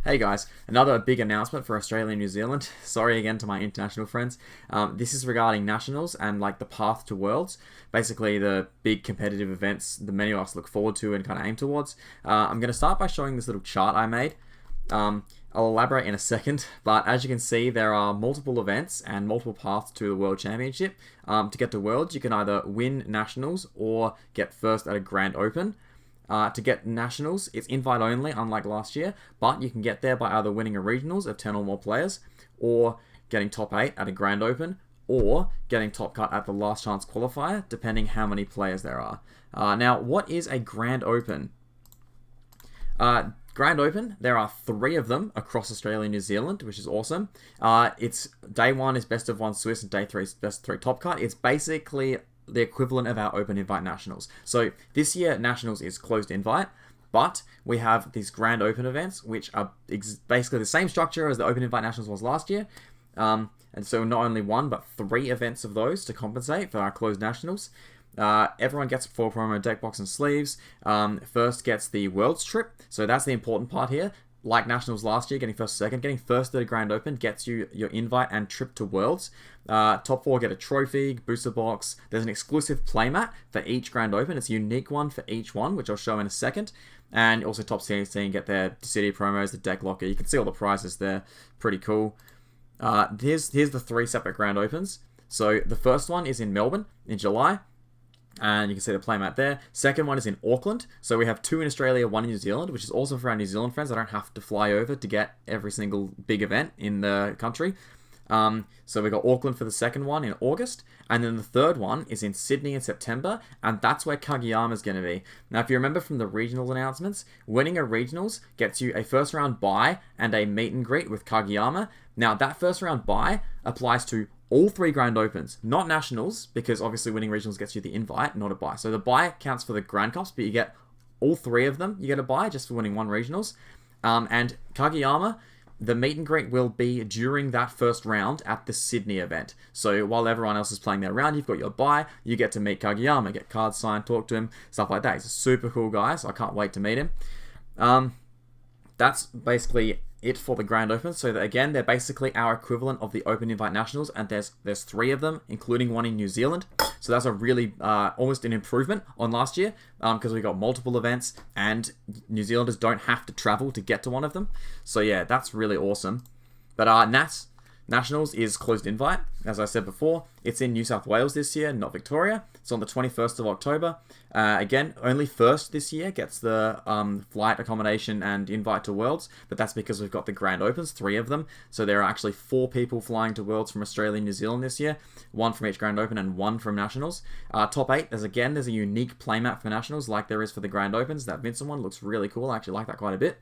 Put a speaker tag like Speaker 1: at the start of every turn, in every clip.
Speaker 1: Hey guys, another big announcement for Australia and New Zealand. Sorry again to my international friends. This is regarding nationals and like the path to worlds. Basically, the big competitive events that many of us look forward to and kind of aim towards. I'm going to start by showing this little chart I made. I'll elaborate in a second, but as you can see, there are multiple events and multiple paths to the World Championship. To get to Worlds, you can either win nationals or get first at a Grand Open. To get nationals, it's invite only, unlike last year, but you can get there by either winning a regionals of 10 or more players, or getting top 8 at a Grand Open, or getting top cut at the last chance qualifier, depending how many players there are. Now, what is a Grand Open? Grand Open, there are 3 of them across Australia and New Zealand, which is awesome. It's day 1 is best of 1 Swiss, and day 3 is best of 3 top cut. It's basically the equivalent of our open invite nationals. So this year nationals is closed invite, but we have these Grand Open events, which are basically the same structure as the open invite nationals was last year. And so not only 1, but 3 events of those to compensate for our closed nationals. Everyone gets full promo deck box and sleeves. First gets the Worlds trip, so that's the important part here. Like nationals last year, getting first or second, getting first at a Grand Open gets you your invite and trip to Worlds. Top 4 get a trophy, booster box. There's an exclusive playmat for each Grand Open. It's a unique one for each one, which I'll show in a second. And also top 16 get their city promos, the deck locker. You can see all the prizes there. Pretty cool. Here's the 3 separate Grand Opens. So the first one is in Melbourne in July. And you can see the playmat there. Second one is in Auckland. So we have 2 in Australia, 1 in New Zealand, which is awesome for our New Zealand friends. I don't have to fly over to get every single big event in the country. So we got Auckland for the second one in August. And then the third one is in Sydney in September. And that's where Kageyama is going to be. Now, if you remember from the regionals announcements, winning a regionals gets you a first round bye and a meet and greet with Kageyama. Now, that first round bye applies to all 3 Grand Opens, not nationals, because obviously winning regionals gets you the invite, not a bye. So the bye counts for the Grand Cups, but you get all 3 of them. You get a bye just for winning 1 regionals. And Kageyama, the meet and greet will be during that first round at the Sydney event. So while everyone else is playing their round, you've got your bye, you get to meet Kageyama, get cards signed, talk to him, stuff like that. He's a super cool guy, so I can't wait to meet him. That's basically it for the Grand Open. So that, again, they're basically our equivalent of the Open Invite Nationals, and there's 3 of them, including 1 in New Zealand. So that's a really almost an improvement on last year, because we got multiple events and New Zealanders don't have to travel to get to one of them. So yeah, that's really awesome. But Nationals is closed invite, as I said before. It's in New South Wales this year, not Victoria. It's on the 21st of October. Again, only first this year gets the flight, accommodation, and invite to Worlds, but that's because we've got the Grand Opens, 3 of them. So there are actually 4 people flying to Worlds from Australia and New Zealand this year, 1 from each Grand Open and 1 from Nationals. Top 8, there's a unique playmat for Nationals, like there is for the Grand Opens. That Vincent one looks really cool. I actually like that quite a bit.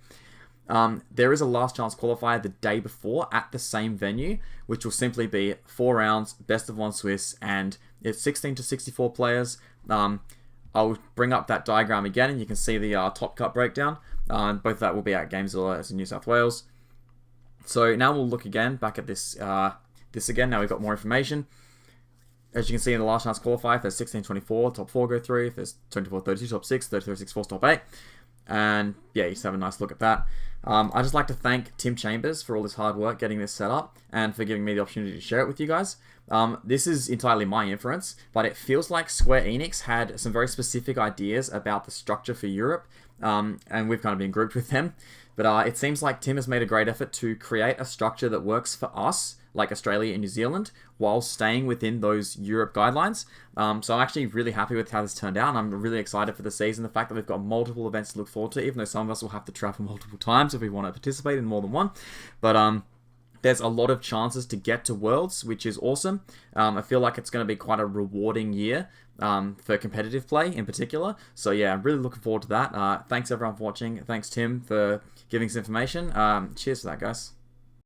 Speaker 1: There is a last chance qualifier the day before at the same venue, which will simply be 4 rounds, best of 1 Swiss, and it's 16 to 64 players. I'll bring up that diagram again, and you can see the top cut breakdown. Both of that will be at Gamezilla as in New South Wales. So now we'll look again back at this again. Now we've got more information. As you can see in the last chance qualifier, if there's 16-24, top 4 go through. If there's 24-32, top 6, 33-64, top 8. And yeah, you just have a nice look at that. I'd just like to thank Tim Chambers for all his hard work getting this set up and for giving me the opportunity to share it with you guys. This is entirely my inference, but it feels like Square Enix had some very specific ideas about the structure for Europe, and we've kind of been grouped with them. But it seems like Tim has made a great effort to create a structure that works for us, like Australia and New Zealand, while staying within those Europe guidelines. So I'm actually really happy with how this turned out, and I'm really excited for the season. The fact that we've got multiple events to look forward to, even though some of us will have to travel multiple times if we want to participate in more than one. But there's a lot of chances to get to Worlds, which is awesome. I feel like it's going to be quite a rewarding year for competitive play in particular. So yeah, I'm really looking forward to that. Thanks everyone for watching. Thanks Tim for giving us information. Cheers for that, guys.